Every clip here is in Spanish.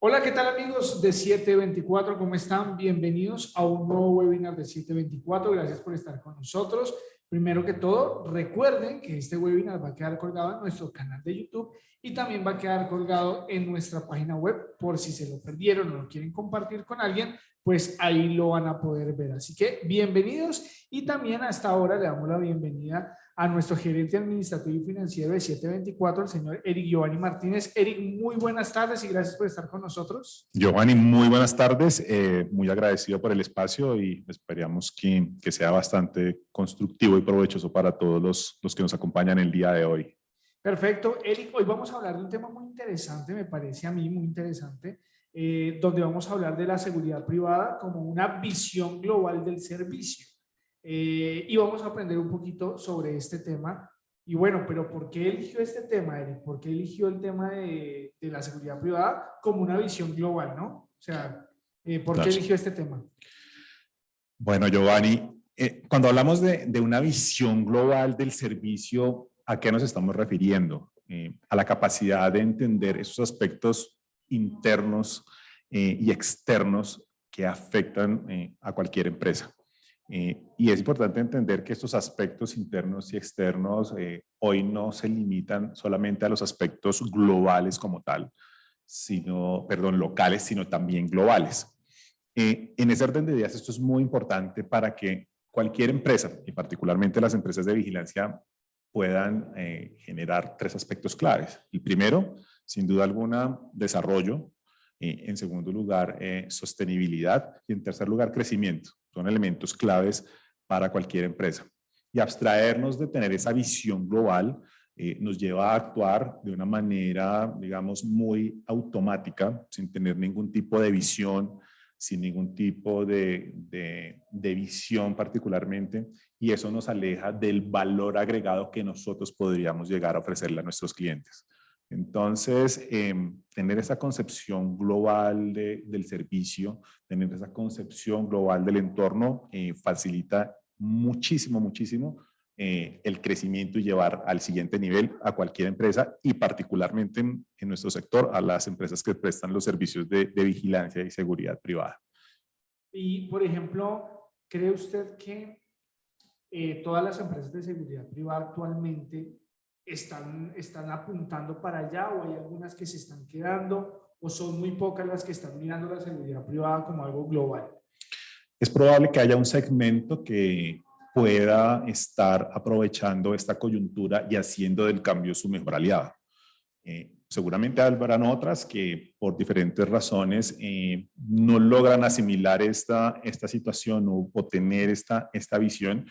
Hola, ¿qué tal amigos de 724? ¿Cómo están? Bienvenidos a un nuevo webinar de 724. Gracias por estar con nosotros. Primero que todo, recuerden que este webinar va a quedar colgado en nuestro canal de YouTube y también va a quedar colgado en nuestra página web por si se lo perdieron o lo quieren compartir con alguien, pues ahí lo van a poder ver. Así que bienvenidos y también a esta hora le damos la bienvenida a nuestro gerente administrativo y financiero de 724, el señor Eric Giovanni Martínez. Eric, muy buenas tardes y gracias por estar con nosotros. Giovanni, muy buenas tardes. Muy agradecido por el espacio y esperamos que sea bastante constructivo y provechoso para todos los que nos acompañan el día de hoy. Perfecto. Eric, hoy vamos a hablar de un tema muy interesante, me parece a mí muy interesante, donde vamos a hablar de la seguridad privada como una visión global del servicio. Y vamos a aprender un poquito sobre este tema. Y bueno, pero ¿por qué eligió este tema, Eric? ¿Por qué eligió el tema de la seguridad privada como una visión global, no? O sea, ¿por qué eligió este tema? Bueno, Giovanni, cuando hablamos de una visión global del servicio, ¿a qué nos estamos refiriendo? A la capacidad de entender esos aspectos internos y externos que afectan a cualquier empresa. Y es importante entender que estos aspectos internos y externos hoy no se limitan solamente a los aspectos globales como tal, locales, sino también globales. En ese orden de ideas, esto es muy importante para que cualquier empresa, y particularmente las empresas de vigilancia, puedan generar tres aspectos claves. El primero, sin duda alguna, desarrollo. En segundo lugar, sostenibilidad. Y en tercer lugar, crecimiento. Son elementos claves para cualquier empresa. Y abstraernos de tener esa visión global nos lleva a actuar de una manera, digamos, muy automática, sin tener ningún tipo de visión, sin ningún tipo de visión particularmente, y eso nos aleja del valor agregado que nosotros podríamos llegar a ofrecerle a nuestros clientes. Entonces, tener esa concepción global del servicio, tener esa concepción global del entorno, facilita muchísimo el crecimiento y llevar al siguiente nivel a cualquier empresa y particularmente en nuestro sector a las empresas que prestan los servicios de vigilancia y seguridad privada. Y, por ejemplo, ¿cree usted que todas las empresas de seguridad privada actualmente están apuntando para allá, o hay algunas que se están quedando, o son muy pocas las que están mirando la seguridad privada como algo global? Es probable que haya un segmento que pueda estar aprovechando esta coyuntura y haciendo del cambio su mejor aliado. Seguramente habrán otras que por diferentes razones no logran asimilar esta situación o tener esta visión,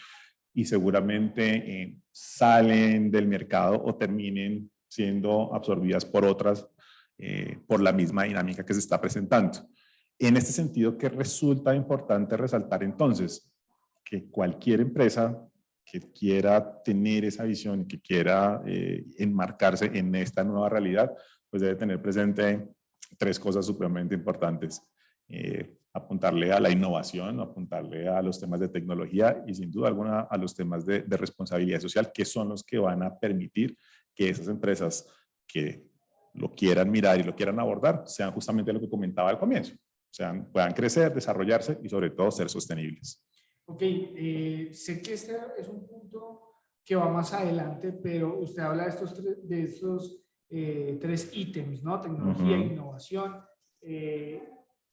y seguramente salen del mercado o terminen siendo absorbidas por otras por la misma dinámica que se está presentando. En este sentido, ¿qué resulta importante resaltar entonces? Que cualquier empresa que quiera tener esa visión y que quiera enmarcarse en esta nueva realidad, pues debe tener presente tres cosas supremamente importantes. Apuntarle a la innovación, apuntarle a los temas de tecnología y sin duda alguna a los temas de responsabilidad social, que son los que van a permitir que esas empresas que lo quieran mirar y lo quieran abordar sean justamente lo que comentaba al comienzo, puedan crecer, desarrollarse y sobre todo ser sostenibles. Ok, sé que este es un punto que va más adelante, pero usted habla de estos tres ítems, ¿no? Tecnología, innovación.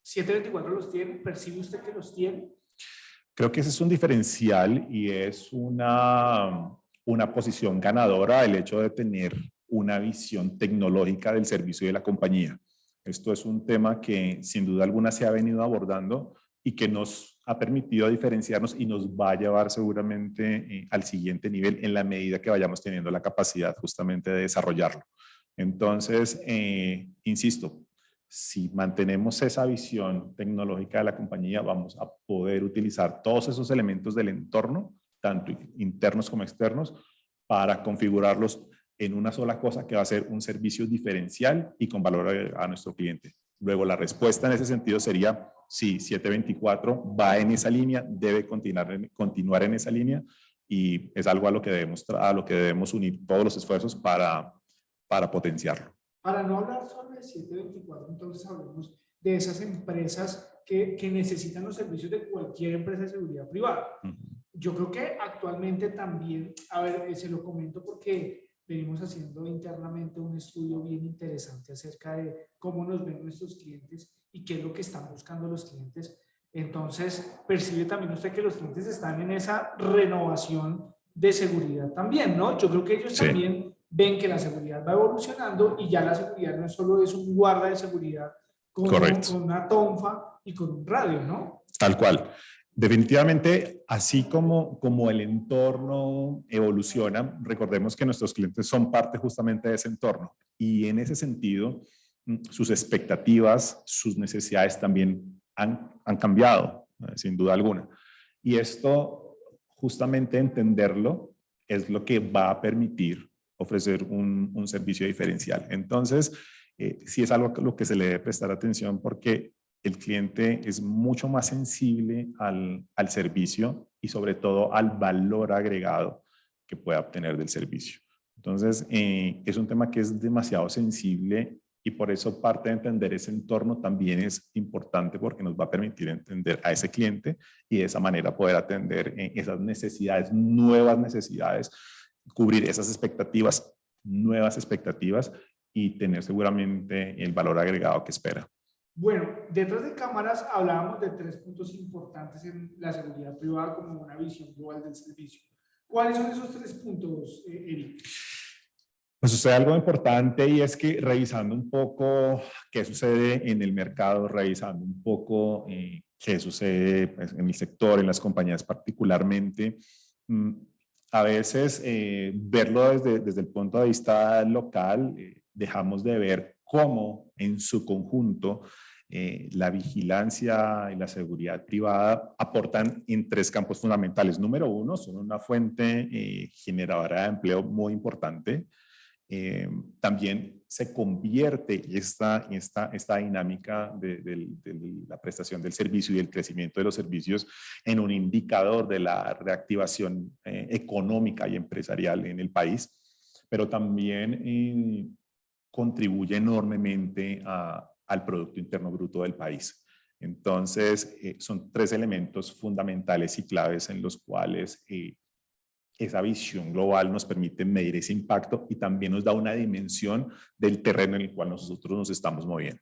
724 los tiene, ¿percibe usted que los tiene? Creo que ese es un diferencial y es una posición ganadora el hecho de tener una visión tecnológica del servicio de la compañía. Esto es un tema que sin duda alguna se ha venido abordando y que nos ha permitido diferenciarnos y nos va a llevar seguramente al siguiente nivel en la medida que vayamos teniendo la capacidad justamente de desarrollarlo. Entonces, insisto, si mantenemos esa visión tecnológica de la compañía, vamos a poder utilizar todos esos elementos del entorno, tanto internos como externos, para configurarlos en una sola cosa que va a ser un servicio diferencial y con valor a nuestro cliente. Luego, la respuesta en ese sentido sería, sí, 724 va en esa línea, debe continuar en esa línea, y es algo a lo que debemos unir todos los esfuerzos para potenciarlo. Para no hablar de 724, entonces hablemos de esas empresas que necesitan los servicios de cualquier empresa de seguridad privada. Yo creo que actualmente también, a ver, se lo comento porque venimos haciendo internamente un estudio bien interesante acerca de cómo nos ven nuestros clientes y qué es lo que están buscando los clientes. Entonces, percibe también usted que los clientes están en esa renovación de seguridad también, ¿no? Yo creo que ellos Sí. también ven que la seguridad va evolucionando y ya la seguridad no solo es un guarda de seguridad con una tonfa y con un radio, ¿no? Tal cual. Definitivamente, así como el entorno evoluciona, recordemos que nuestros clientes son parte justamente de ese entorno y en ese sentido, sus expectativas, sus necesidades también han cambiado, sin duda alguna. Y esto, justamente entenderlo, es lo que va a permitir ofrecer un servicio diferencial. Entonces, sí es algo a lo que se le debe prestar atención porque el cliente es mucho más sensible al servicio y sobre todo al valor agregado que pueda obtener del servicio. Entonces, es un tema que es demasiado sensible y por eso parte de entender ese entorno también es importante porque nos va a permitir entender a ese cliente y de esa manera poder atender esas necesidades, nuevas necesidades, cubrir esas expectativas, nuevas expectativas y tener seguramente el valor agregado que espera. Bueno, detrás de cámaras hablábamos de 3 puntos importantes en la seguridad privada como una visión global del servicio. ¿Cuáles son esos 3 puntos, Eric? Pues sucede algo importante y es que revisando un poco qué sucede en el mercado, revisando un poco qué sucede pues, en el sector, en las compañías particularmente, a veces verlo desde el punto de vista local, dejamos de ver cómo en su conjunto la vigilancia y la seguridad privada aportan en 3 campos fundamentales. Número 1, son una fuente generadora de empleo muy importante. También se convierte esta dinámica de la prestación del servicio y el crecimiento de los servicios en un indicador de la reactivación económica y empresarial en el país, pero también contribuye enormemente al Producto Interno Bruto del país. Entonces, son 3 elementos fundamentales y claves en los cuales esa visión global nos permite medir ese impacto y también nos da una dimensión del terreno en el cual nosotros nos estamos moviendo.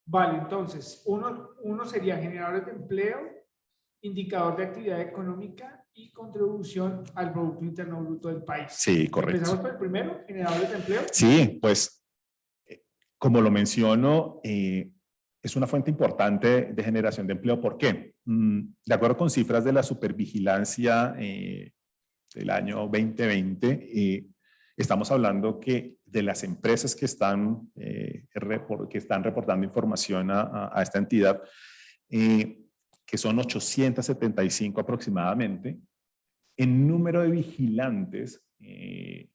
Vale, entonces, uno sería generadores de empleo, indicador de actividad económica y contribución al Producto Interno Bruto del país. Sí, correcto. ¿Empezamos por el primero, generadores de empleo? Sí, pues, como lo menciono, es una fuente importante de generación de empleo. ¿Por qué? De acuerdo con cifras de la supervigilancia del año 2020, estamos hablando que de las empresas que están reportando información a esta entidad, que son 875 aproximadamente, el número de vigilantes, el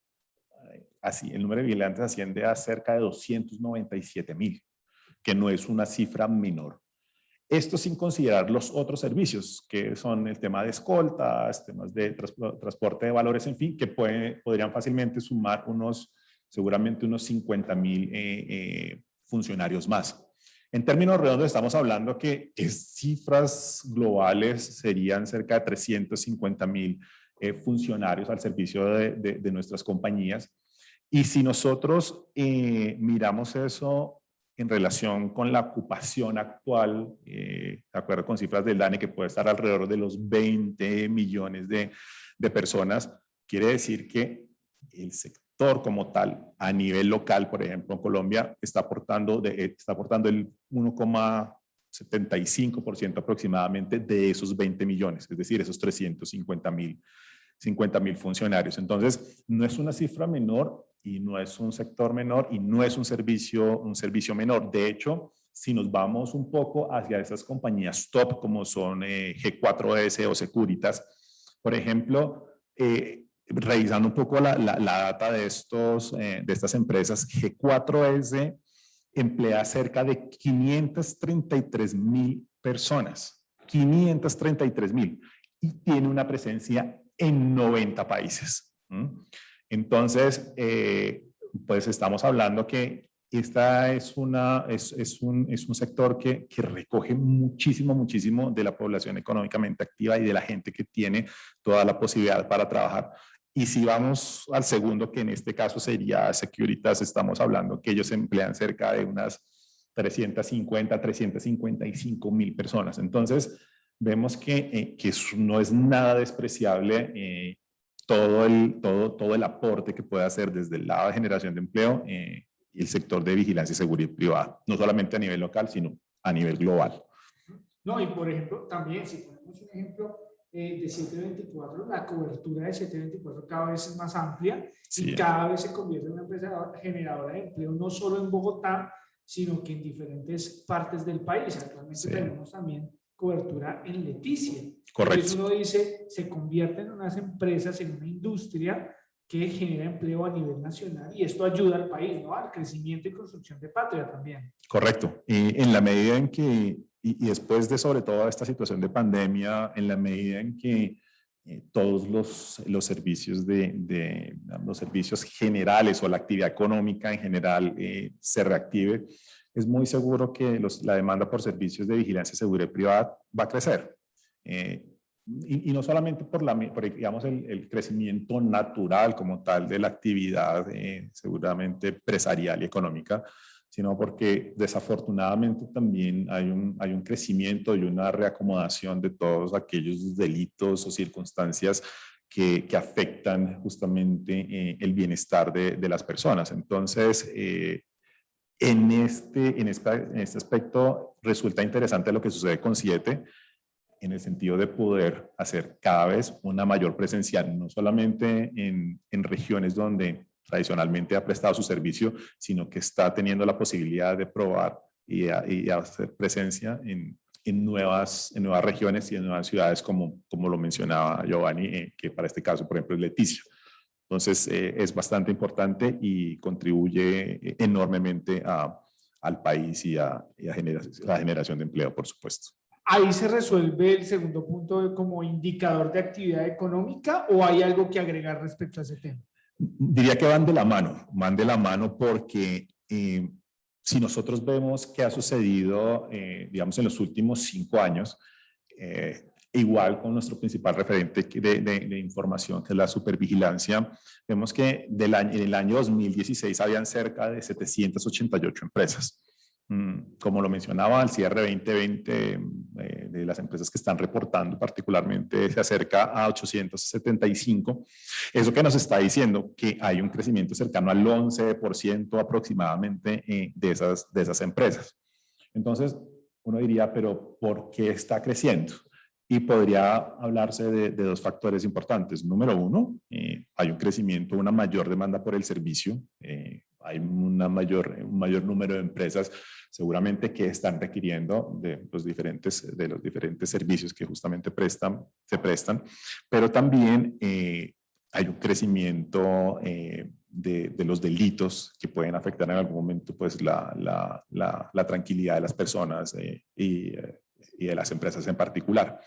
número de vigilantes asciende a cerca de 297,000, que no es una cifra menor. Esto sin considerar los otros servicios, que son el tema de escoltas, temas de transporte de valores, en fin, que podrían fácilmente sumar seguramente unos 50,000 funcionarios más. En términos redondos estamos hablando que cifras globales serían cerca de 350,000 funcionarios al servicio de nuestras compañías. Y si nosotros miramos eso en relación con la ocupación actual, de acuerdo con cifras del DANE, que puede estar alrededor de los 20 millones de personas, quiere decir que el sector como tal, a nivel local, por ejemplo, en Colombia, está aportando el 1,75% aproximadamente de esos 20 millones, es decir, esos 350,000 funcionarios. Entonces, no es una cifra menor y no es un sector menor y no es un servicio menor. De hecho, si nos vamos un poco hacia esas compañías top como son G4S o Securitas, por ejemplo, revisando un poco la data de estas empresas, G4S emplea cerca de 533,000 personas, 533,000, y tiene una presencia en 90 países. Entonces, pues estamos hablando que esta es un sector que recoge muchísimo de la población económicamente activa y de la gente que tiene toda la posibilidad para trabajar. Y si vamos al segundo, que en este caso sería Securitas, estamos hablando que ellos emplean cerca de unas 355.000 personas. Entonces, vemos que no es nada despreciable todo el aporte que puede hacer desde el lado de generación de empleo y el sector de vigilancia y seguridad privada, no solamente a nivel local, sino a nivel global. No, y por ejemplo, también si ponemos un ejemplo de 724, la cobertura de 724 cada vez es más amplia Sí. y cada vez se convierte en una empresa generadora de empleo, no solo en Bogotá, sino que en diferentes partes del país. Actualmente Sí. tenemos también cobertura en Leticia. Correcto. Entonces uno dice, se convierten en unas empresas, en una industria que genera empleo a nivel nacional y esto ayuda al país, ¿no? Al crecimiento y construcción de patria también. Correcto. Y en la medida en que, y después de sobre todo esta situación de pandemia, en la medida en que todos los servicios los servicios generales o la actividad económica en general se reactive, es muy seguro que la demanda por servicios de vigilancia, seguridad privada va a crecer. Y no solamente por digamos, el crecimiento natural como tal de la actividad seguramente empresarial y económica, sino porque desafortunadamente también hay un crecimiento y una reacomodación de todos aquellos delitos o circunstancias que afectan justamente el bienestar de las personas. Entonces, en este aspecto resulta interesante lo que sucede con 7, en el sentido de poder hacer cada vez una mayor presencia, no solamente en regiones donde tradicionalmente ha prestado su servicio, sino que está teniendo la posibilidad de probar y hacer presencia en nuevas regiones y en nuevas ciudades, como lo mencionaba Giovanni, que para este caso, por ejemplo, es Leticia. Entonces, es bastante importante y contribuye enormemente al país y a la generación de empleo, por supuesto. ¿Ahí se resuelve el segundo punto como indicador de actividad económica o hay algo que agregar respecto a ese tema? Diría que van de la mano porque si nosotros vemos qué ha sucedido, digamos, en los últimos 5 años, igual con nuestro principal referente de información, que es la supervigilancia, vemos que en el año 2016 habían cerca de 788 empresas. Como lo mencionaba, al cierre 2020 de las empresas que están reportando particularmente se acerca a 875. Eso que nos está diciendo que hay un crecimiento cercano al 11% aproximadamente de esas empresas. Entonces, uno diría, pero ¿por qué está creciendo? Y podría hablarse de 2 factores importantes. Número 1, hay un crecimiento, una mayor demanda por el servicio. Hay un mayor número de empresas seguramente que están requiriendo de los diferentes servicios que justamente se prestan, pero también hay un crecimiento de los delitos que pueden afectar en algún momento pues, la tranquilidad de las personas y de las empresas en particular.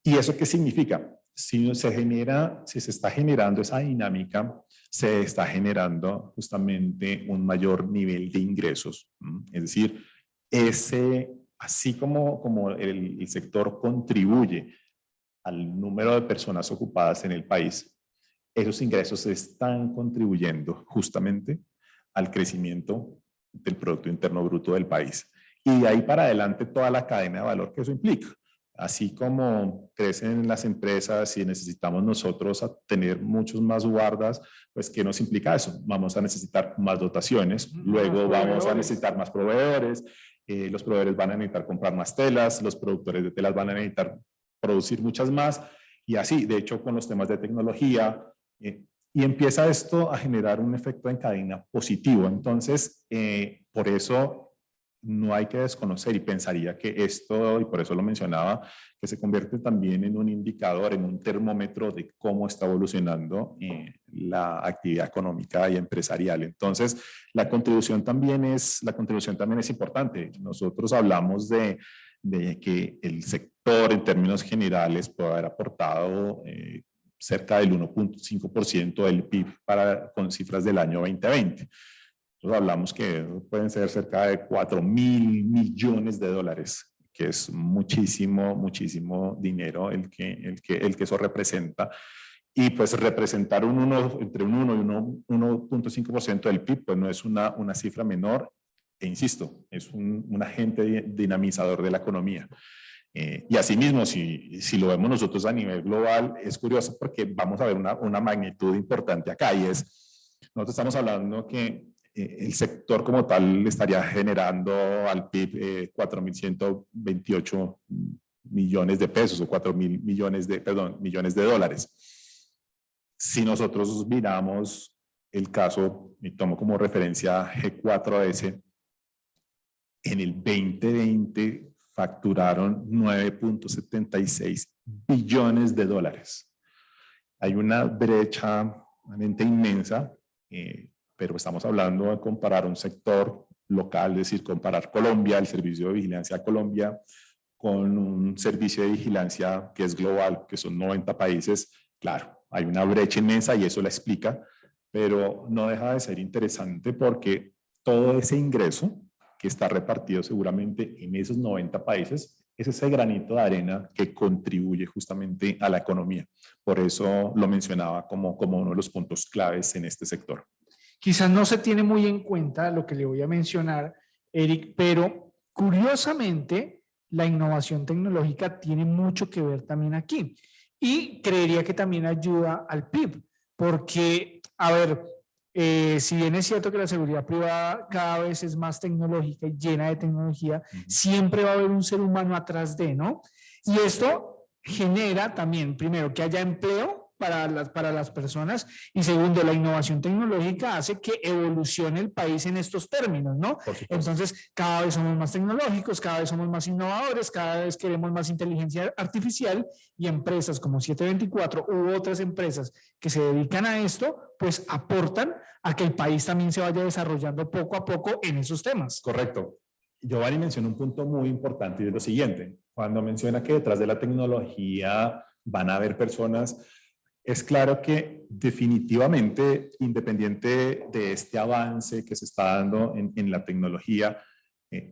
¿Y eso qué significa? Si se está generando esa dinámica, se está generando justamente un mayor nivel de ingresos. Es decir, así como el sector contribuye al número de personas ocupadas en el país, esos ingresos están contribuyendo justamente al crecimiento del Producto Interno Bruto del país. Y de ahí para adelante toda la cadena de valor que eso implica. Así como crecen las empresas y necesitamos nosotros tener muchos más guardas, pues ¿qué nos implica eso? Vamos a necesitar más dotaciones, luego vamos a necesitar más proveedores, los proveedores van a necesitar comprar más telas, los productores de telas van a necesitar producir muchas más y así, de hecho, con los temas de tecnología, y empieza esto a generar un efecto en cadena positivo. Entonces, por eso no hay que desconocer y pensaría que esto, y por eso lo mencionaba, que se convierte también en un indicador, en un termómetro de cómo está evolucionando la actividad económica y empresarial. Entonces, la contribución también es importante. Nosotros hablamos de que el sector en términos generales puede haber aportado cerca del 1.5% del PIB con cifras del año 2020. Nosotros hablamos que pueden ser cerca de 4.000 millones de dólares, que es muchísimo, muchísimo dinero el que eso representa. Y pues representar entre un 1 y 1.5% del PIB, pues no es una cifra menor, e insisto, es un agente dinamizador de la economía. Y asimismo, si lo vemos nosotros a nivel global, es curioso porque vamos a ver una magnitud importante acá, y nosotros estamos hablando que el sector como tal estaría generando al PIB 4.128 millones de pesos o 4.000 millones millones de dólares. Si nosotros miramos el caso, y tomo como referencia G4S, en el 2020 facturaron 9.76 billones de dólares. Hay una brecha realmente inmensa, pero estamos hablando de comparar un sector local, es decir, comparar Colombia, el servicio de vigilancia Colombia, con un servicio de vigilancia que es global, que son 90 países. Claro, hay una brecha inmensa y eso la explica, pero no deja de ser interesante porque todo ese ingreso que está repartido seguramente en esos 90 países es ese granito de arena que contribuye justamente a la economía. Por eso lo mencionaba como uno de los puntos claves en este sector. Quizás no se tiene muy en cuenta lo que le voy a mencionar, Eric, pero curiosamente la innovación tecnológica tiene mucho que ver también aquí. Y creería que también ayuda al PIB, porque, a ver, si bien es cierto que la seguridad privada cada vez es más tecnológica y llena de tecnología, siempre va a haber un ser humano atrás de, ¿no? Y esto genera también, primero, que haya empleo para las personas, y segundo, la innovación tecnológica hace que evolucione el país en estos términos, ¿no? Entonces, cada vez somos más tecnológicos, cada vez somos más innovadores, cada vez queremos más inteligencia artificial, y empresas como 724 u otras empresas que se dedican a esto, pues aportan a que el país también se vaya desarrollando poco a poco en esos temas. Correcto. Giovanni menciona un punto muy importante y es lo siguiente. Cuando menciona que detrás de la tecnología van a haber personas, es claro que definitivamente, independiente de este avance que se está dando en la tecnología,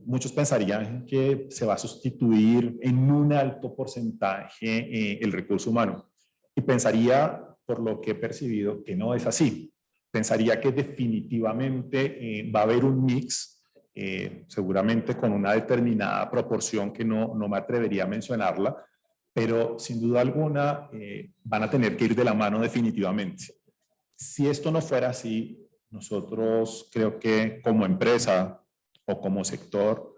muchos pensarían que se va a sustituir en un alto porcentaje el recurso humano. Y pensaría, por lo que he percibido, que no es así. Pensaría que definitivamente va a haber un mix, seguramente con una determinada proporción que no me atrevería a mencionarla, pero sin duda alguna van a tener que ir de la mano definitivamente. Si esto no fuera así, nosotros creo que como empresa o como sector,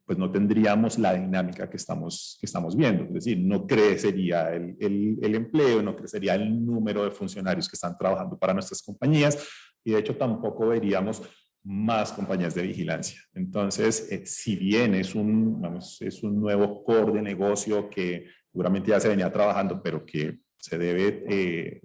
pues no tendríamos la dinámica que estamos viendo. Es decir, no crecería el empleo, no crecería el número de funcionarios que están trabajando para nuestras compañías, y de hecho tampoco veríamos más compañías de vigilancia. Entonces, si bien es un nuevo core de negocio que seguramente ya se venía trabajando, pero que se debe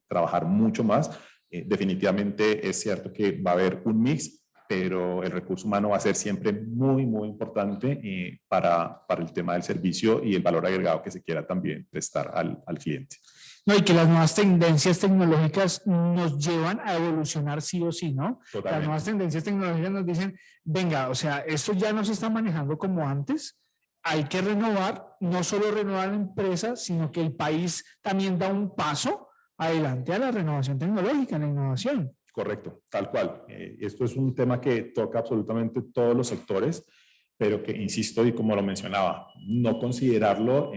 trabajar mucho más, definitivamente es cierto que va a haber un mix, pero el recurso humano va a ser siempre muy, muy importante para el tema del servicio y el valor agregado que se quiera también prestar al cliente. No, y que las nuevas tendencias tecnológicas nos llevan a evolucionar sí o sí, ¿no? Totalmente. Las nuevas tendencias tecnológicas nos dicen, venga, o sea, esto ya no se está manejando como antes, hay que renovar, no solo renovar la empresa, sino que el país también da un paso adelante a la renovación tecnológica, a la innovación. Correcto, tal cual. Esto es un tema que toca absolutamente todos los sectores, pero que, insisto, y como lo mencionaba, no considerarlo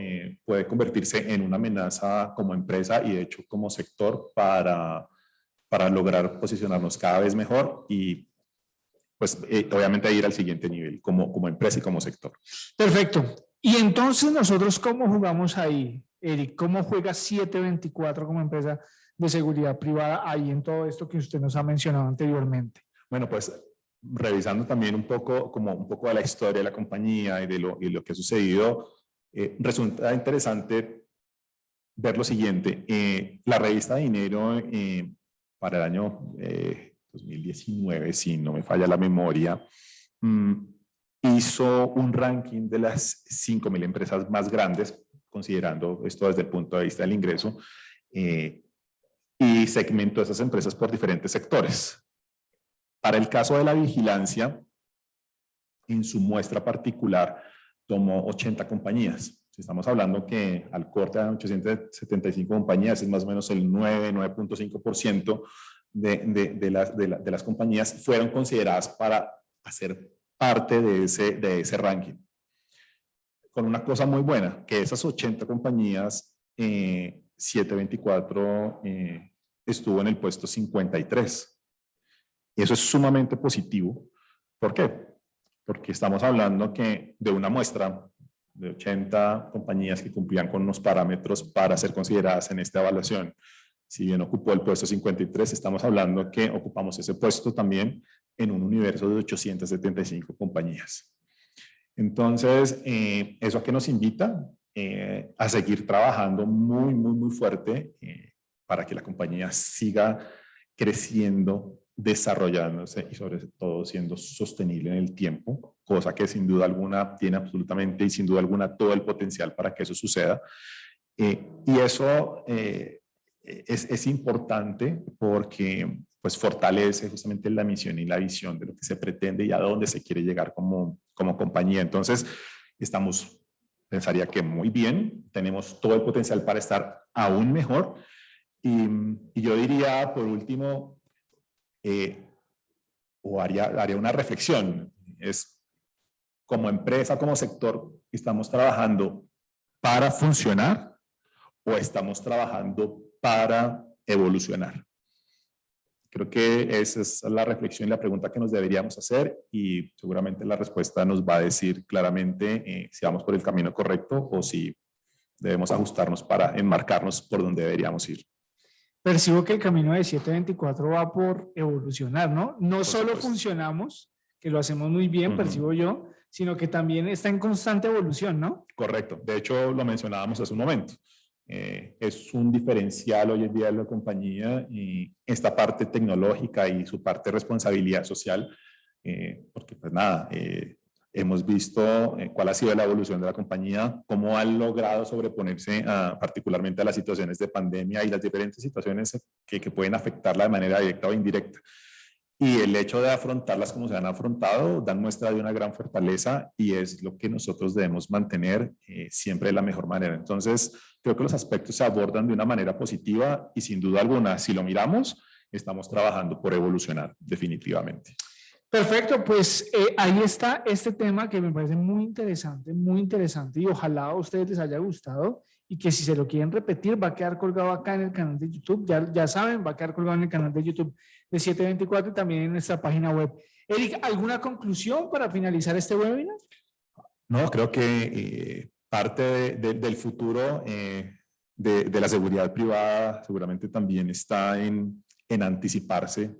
puede convertirse en una amenaza como empresa y de hecho como sector para lograr posicionarnos cada vez mejor y pues obviamente ir al siguiente nivel como empresa y como sector. Perfecto. Y entonces nosotros, ¿cómo jugamos ahí, Eric? ¿Cómo juega 724 como empresa de seguridad privada ahí en todo esto que usted nos ha mencionado anteriormente? Bueno, pues revisando también un poco de la historia de la compañía y de lo que ha sucedido, resulta interesante ver lo siguiente. La revista Dinero para el año 2019, si no me falla la memoria, hizo un ranking de las 5.000 empresas más grandes, considerando esto desde el punto de vista del ingreso, y segmentó esas empresas por diferentes sectores. Para el caso de la vigilancia, en su muestra particular, tomó 80 compañías. Si estamos hablando que al corte de 875 compañías es más o menos el 9.5% de las compañías fueron consideradas para hacer parte de ese ranking. Con una cosa muy buena, que esas 80 compañías, 724 estuvo en el puesto 53. Y eso es sumamente positivo. ¿Por qué? Porque estamos hablando que de una muestra de 80 compañías que cumplían con unos parámetros para ser consideradas en esta evaluación. Si bien ocupó el puesto 53, estamos hablando que ocupamos ese puesto también en un universo de 875 compañías. Entonces, ¿eso a qué nos invita? A seguir trabajando muy fuerte para que la compañía siga creciendo, desarrollándose y sobre todo siendo sostenible en el tiempo, cosa que sin duda alguna tiene absolutamente y sin duda alguna todo el potencial para que eso suceda. Y eso es importante porque pues fortalece justamente la misión y la visión de lo que se pretende y a dónde se quiere llegar como compañía. Entonces, pensaría que muy bien, tenemos todo el potencial para estar aún mejor. Y yo diría, por último, o haría una reflexión, es como empresa, como sector, ¿estamos trabajando para funcionar o estamos trabajando para evolucionar? Creo que esa es la reflexión y la pregunta que nos deberíamos hacer y seguramente la respuesta nos va a decir claramente si vamos por el camino correcto o si debemos ajustarnos para enmarcarnos por donde deberíamos ir. Percibo que el camino de 724 va por evolucionar, ¿no? No solo funcionamos, que lo hacemos muy bien, percibo yo, sino que también está en constante evolución, ¿no? Correcto. De hecho, lo mencionábamos hace un momento. Es un diferencial hoy en día de la compañía y esta parte tecnológica y su parte de responsabilidad social, porque pues nada, hemos visto cuál ha sido la evolución de la compañía, cómo han logrado sobreponerse particularmente a las situaciones de pandemia y las diferentes situaciones que pueden afectarla de manera directa o indirecta. Y el hecho de afrontarlas como se han afrontado dan muestra de una gran fortaleza y es lo que nosotros debemos mantener siempre de la mejor manera. Entonces, creo que los aspectos se abordan de una manera positiva y sin duda alguna, si lo miramos, estamos trabajando por evolucionar definitivamente. Perfecto, pues ahí está este tema que me parece muy interesante y ojalá a ustedes les haya gustado y que si se lo quieren repetir va a quedar colgado acá en el canal de YouTube, ya saben, va a quedar colgado en el canal de YouTube de 724 y también en nuestra página web. Eric, ¿alguna conclusión para finalizar este webinar? No, creo que parte del futuro de la seguridad privada seguramente también está en anticiparse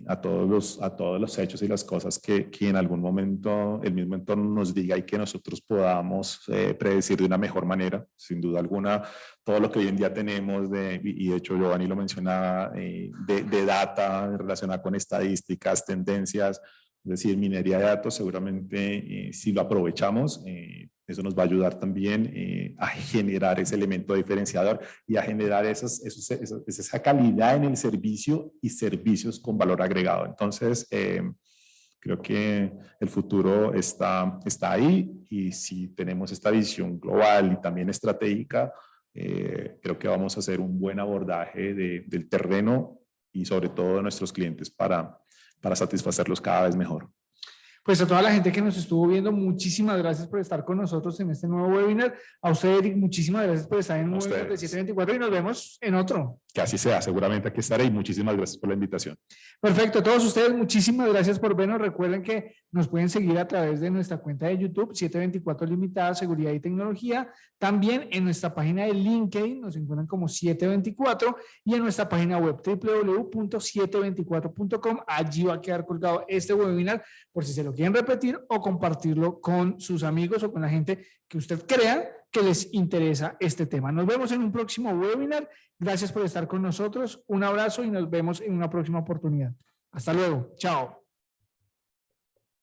a todos los hechos y las cosas que en algún momento el mismo entorno nos diga y que nosotros podamos predecir de una mejor manera. Sin duda alguna, todo lo que hoy en día tenemos, y de hecho Giovanni lo mencionaba, de data relacionada con estadísticas, tendencias, es decir, minería de datos, seguramente si lo aprovechamos, eso nos va a ayudar también a generar ese elemento diferenciador y a generar esa calidad en el servicio y servicios con valor agregado. Entonces, creo que el futuro está ahí y si tenemos esta visión global y también estratégica, creo que vamos a hacer un buen abordaje del terreno y sobre todo de nuestros clientes para satisfacerlos cada vez mejor. Pues a toda la gente que nos estuvo viendo, muchísimas gracias por estar con nosotros en este nuevo webinar. A usted, Eric, muchísimas gracias por estar en un webinar de 724 y nos vemos en otro. Que así sea, seguramente aquí estaré y muchísimas gracias por la invitación. Perfecto, a todos ustedes, muchísimas gracias por vernos. Recuerden que nos pueden seguir a través de nuestra cuenta de YouTube, 724 Limitada, Seguridad y Tecnología. También en nuestra página de LinkedIn nos encuentran como 724 y en nuestra página web www.724.com. Allí va a quedar colgado este webinar por si se lo quieren repetir o compartirlo con sus amigos o con la gente que usted crea que les interesa este tema. Nos vemos en un próximo webinar. Gracias por estar con nosotros. Un abrazo y nos vemos en una próxima oportunidad. Hasta luego. Chao.